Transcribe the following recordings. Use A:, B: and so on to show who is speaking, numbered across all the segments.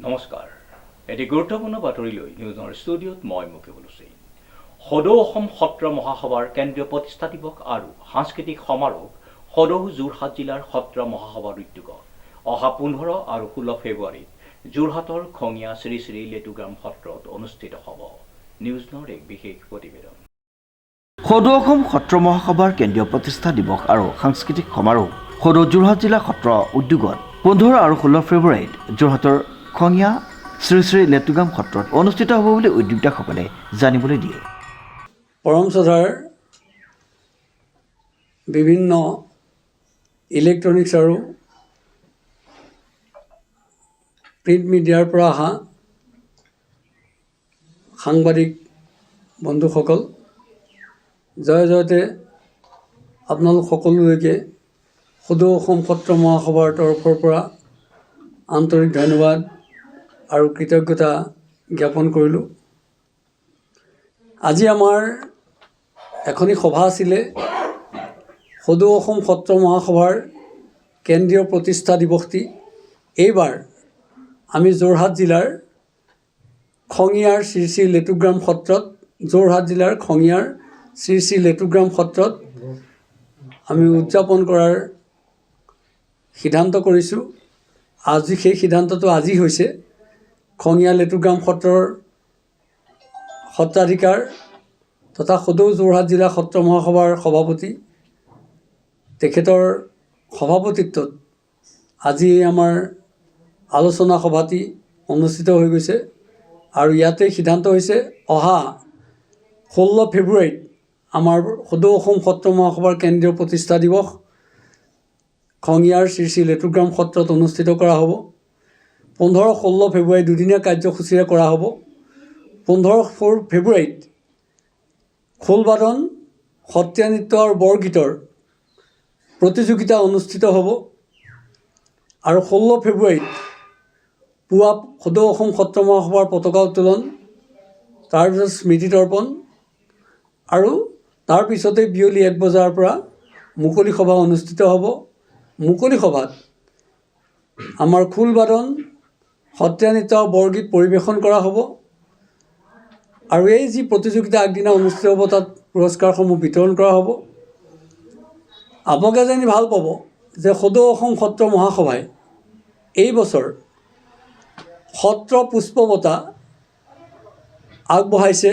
A: নমস্কাৰ এটি গুৰুত্বপূৰ্ণ বাতৰি লৈ নিউজৰ ষ্টুডিঅ'ত মই মুকেশ হুছেইন। সদৌ অসম সত্ৰ মহাসভাৰ কেন্দ্ৰীয় প্ৰতিষ্ঠা দিৱস আৰু সাংস্কৃতিক সমাৰোহ সদৌ যোৰহাট জিলাৰ সত্ৰ মহাসভাৰ উদ্যোগত অহা 15 আৰু 16 ফেব্ৰুৱাৰীত যোৰহাটৰ খঙিয়া শ্ৰী শ্ৰী লেটুগ্ৰাম সত্ৰত অনুষ্ঠিত হ'ব। নিউজৰ এক বিশেষ প্ৰতিবেদন।
B: সদৌ অসম সত্ৰ মহাসভাৰ কেন্দ্ৰীয় প্ৰতিষ্ঠা দিৱস আৰু সাংস্কৃতিক সমাৰোহ সদৌ যোৰহাট জিলা সত্ৰ উদ্যোগত 15 আৰু 16 ফেব্ৰুৱাৰীত যোৰহাটৰ খঙিয়া শ্ৰী শ্ৰী লেটুগ্ৰাম সত্ৰত অনুষ্ঠিত হ'ব বুলি উদ্যোক্তাসকলে জানিবলৈ দিয়ে।
C: পৰম শ্ৰদ্ধাৰ বিভিন্ন ইলেক্ট্ৰনিক্স আৰু প্ৰিণ্ট মিডিয়াৰ পৰা অহা সাংবাদিক বন্ধুসকল, জয়তে আপোনালোক সকলোলৈকে সদৌ অসম সত্ৰ মহাসভাৰ তৰফৰ পৰা আন্তৰিক ধন্যবাদ আৰু কৃতজ্ঞতা জ্ঞাপন কৰিলোঁ। আজি আমাৰ এখনি সভা আছিলে সদৌ অসম সত্ৰ মহাসভাৰ কেন্দ্ৰীয় প্ৰতিষ্ঠা দিৱসটি। এইবাৰ আমি যোৰহাট জিলাৰ খঙিয়াৰ শ্ৰী শ্ৰী লেটুগ্ৰাম সত্ৰত, যোৰহাট জিলাৰ খঙিয়াৰ শ্ৰী শ্ৰী লেটুগ্ৰাম সত্ৰত আমি উদযাপন কৰাৰ সিদ্ধান্ত কৰিছোঁ। আজি সেই সিদ্ধান্তটো আজি হৈছে। খঙিয়া লেটুগ্ৰাম সত্ৰৰ সত্ৰাধিকাৰ তথা সদৌ যোৰহাট জিলা সত্ৰ মহাসভাৰ সভাপতি, তেখেতৰ সভাপতিত্বত আজি আমাৰ আলোচনা সভাটি অনুষ্ঠিত হৈ গৈছে আৰু ইয়াতে সিদ্ধান্ত হৈছে অহা 16 ফেব্ৰুৱাৰীত আমাৰ সদৌ অসম সত্ৰ মহাসভাৰ কেন্দ্ৰীয় প্ৰতিষ্ঠা দিৱস খঙিয়াৰ শ্ৰী শ্ৰী লেটুগ্ৰাম সত্ৰত অনুষ্ঠিত কৰা হ'ব। 15-16 ফেব্ৰুৱাৰী দুদিনীয়া কাৰ্যসূচীৰে কৰা হ'ব। 15 ফেব্ৰুৱাৰীত খোলবাদন, সত্ৰীয়া নৃত্য আৰু বৰগীতৰ প্ৰতিযোগিতা অনুষ্ঠিত হ'ব আৰু 16 ফেব্ৰুৱাৰীত পুৱা সদৌ অসম সত্ৰ মহাসভাৰ পতাকা উত্তোলন, তাৰপিছত স্মৃতি তৰ্পণ আৰু তাৰপিছতে বিয়লি 1 বজাৰ পৰা মুকলি সভা অনুষ্ঠিত হ'ব। মুকলি সভাত আমাৰ খোলবাদন, সত্ৰীয়া নৃত্য আৰু বৰগীত পৰিৱেশন কৰা হ'ব আৰু এই যি প্ৰতিযোগিতা আগদিনা অনুষ্ঠিত হ'ব তাত পুৰস্কাৰসমূহ বিতৰণ কৰা হ'ব। আপোনালোকে জানি ভাল পাব যে সদৌ অসম সত্ৰ মহাসভাই এই বছৰ সত্ৰ পুষ্প বঁটা আগবঢ়াইছে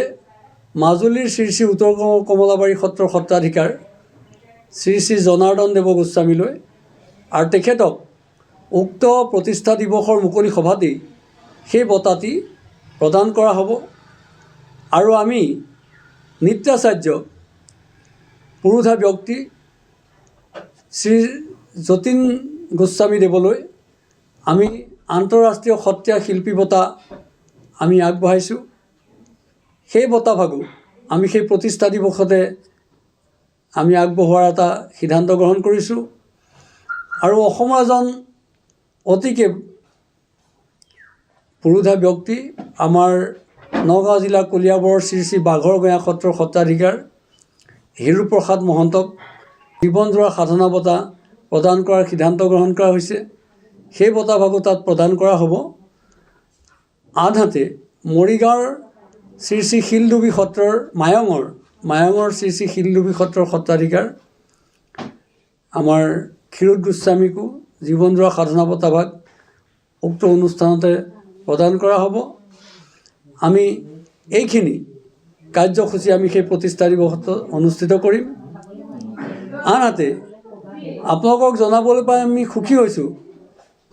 C: মাজুলীৰ শ্ৰী শ্ৰী উত্তৰ কমলাবাৰী সত্ৰৰ সত্ৰাধিকাৰ শ্ৰী শ্ৰী জনাৰ্দন দেৱ গোস্বামীলৈ আৰু তেখেতক উক্ত প্ৰতিষ্ঠা দিৱসৰ মুকলি সভাতেই সেই বঁটাটি প্ৰদান কৰা হ'ব। আৰু আমি নৃত্যাচাৰ্য পুৰোধা ব্যক্তি শ্ৰী যতীন গোস্বামী দেৱলৈ আমি আন্তঃৰাষ্ট্ৰীয় সত্ৰীয়া শিল্পী বঁটা আমি আগবঢ়াইছোঁ। সেই বঁটা ভাগো আমি সেই প্ৰতিষ্ঠা দিৱসতে আমি আগবঢ়োৱাৰ এটা সিদ্ধান্ত গ্ৰহণ কৰিছোঁ। আৰু অসমৰ এজন অতিকে পুৰোধা ব্যক্তি আমাৰ নগাঁও জিলাৰ কলিয়াবৰৰ শ্ৰী শ্ৰী বাঘৰগঞা সত্ৰৰ সত্ৰাধিকাৰ হিৰুপ্ৰসাদ মহন্তক জীৱনজোৰা সাধনা বঁটা প্ৰদান কৰাৰ সিদ্ধান্ত গ্ৰহণ কৰা হৈছে। সেই বঁটা ভাগো তাত প্ৰদান কৰা হ'ব। আনহাতে মৰিগাঁৱৰ শ্ৰী শ্ৰী শিলডুবি সত্ৰৰ মায়ঙৰ শ্ৰী শ্ৰী শিলডুবি সত্ৰৰ সত্ৰাধিকাৰ আমাৰ ক্ষীৰোদ গোস্বামীকো জীৱনজোৰা সাধনা বঁটা ভাগ উক্ত অনুষ্ঠানতে প্ৰদান কৰা হ'ব। আমি এইখিনি কাৰ্যসূচী আমি সেই প্ৰতিষ্ঠা দিৱসত অনুষ্ঠিত কৰিম। আনহাতে আপোনালোকক জনাবলৈ পাই আমি সুখী হৈছোঁ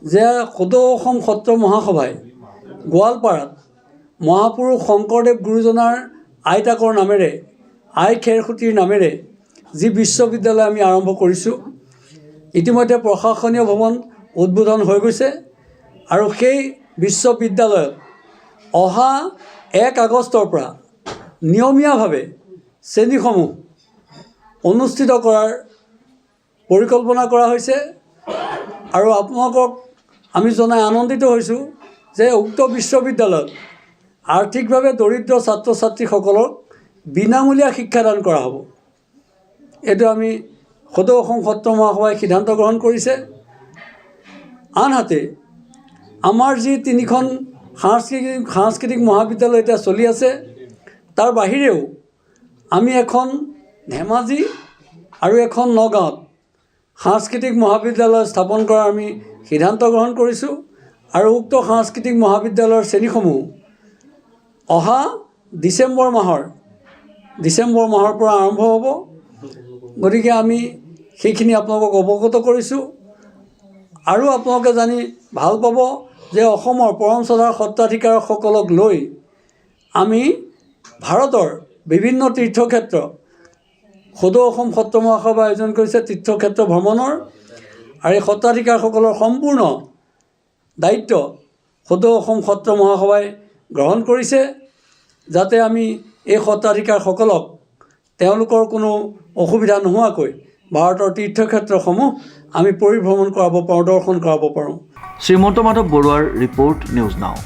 C: যে সদৌ অসম সত্ৰ মহাসভাই গোৱালপাৰাত মহাপুৰুষ শংকৰদেৱ গুৰুজনাৰ আইতাকৰ নামেৰে, আই খেৰসুঁতীৰ নামেৰে যি বিশ্ববিদ্যালয় আমি আৰম্ভ কৰিছোঁ, ইতিমধ্যে প্ৰশাসনীয় ভৱন উদ্বোধন হৈ গৈছে আৰু সেই বিশ্ববিদ্যালয়ত অহা 1 আগষ্টৰ পৰা নিয়মীয়াভাৱে শ্ৰেণীসমূহ অনুষ্ঠিত কৰাৰ পৰিকল্পনা কৰা হৈছে। আৰু আপোনালোকক আমি জনাই আনন্দিত হৈছোঁ যে উক্ত বিশ্ববিদ্যালয়ত আৰ্থিকভাৱে দৰিদ্ৰ ছাত্ৰ ছাত্ৰীসকলক বিনামূলীয়া শিক্ষাদান কৰা হ'ব। এইটো আমি সদৌ অসম সত্ৰ মহাসভাই সিদ্ধান্ত গ্ৰহণ কৰিছে। আনহাতে আমাৰ যি 3খন সাংস্কৃতিক মহাবিদ্যালয় এতিয়া চলি আছে, তাৰ বাহিৰেও আমি এখন ধেমাজি আৰু এখন নগাঁৱত সাংস্কৃতিক মহাবিদ্যালয় স্থাপন কৰাৰ আমি সিদ্ধান্ত গ্ৰহণ কৰিছোঁ। আৰু উক্ত সাংস্কৃতিক মহাবিদ্যালয়ৰ শ্ৰেণীসমূহ অহা ডিচেম্বৰ মাহৰ পৰা আৰম্ভ হ'ব। গতিকে আমি সেইখিনি আপোনালোকক অৱগত কৰিছোঁ। আৰু আপোনালোকে জানি ভাল পাব যে অসমৰ পৰমশ্ৰদ্ধাৰ সত্ৰাধিকাৰসকলক লৈ আমি ভাৰতৰ বিভিন্ন তীৰ্থক্ষেত্ৰ সদৌ অসম সত্ৰ মহাসভাই আয়োজন কৰিছে তীৰ্থক্ষেত্ৰ ভ্ৰমণৰ। আৰু এই সত্ৰাধিকাৰসকলৰ সম্পূৰ্ণ দায়িত্ব সদৌ অসম সত্ৰ মহাসভাই গ্ৰহণ কৰিছে, যাতে আমি এই সত্ৰাধিকাৰসকলক তেওঁলোকৰ কোনো অসুবিধা নোহোৱাকৈ ভাৰতৰ তীৰ্থক্ষেত্ৰসমূহ আমি পৰিভ্ৰমণ কৰাব পাৰোঁ, দৰ্শন কৰাব পাৰোঁ।
B: শ্ৰীমন্ত মাধৱ বৰুৱাৰ ৰিপৰ্ট, নিউজ নাও।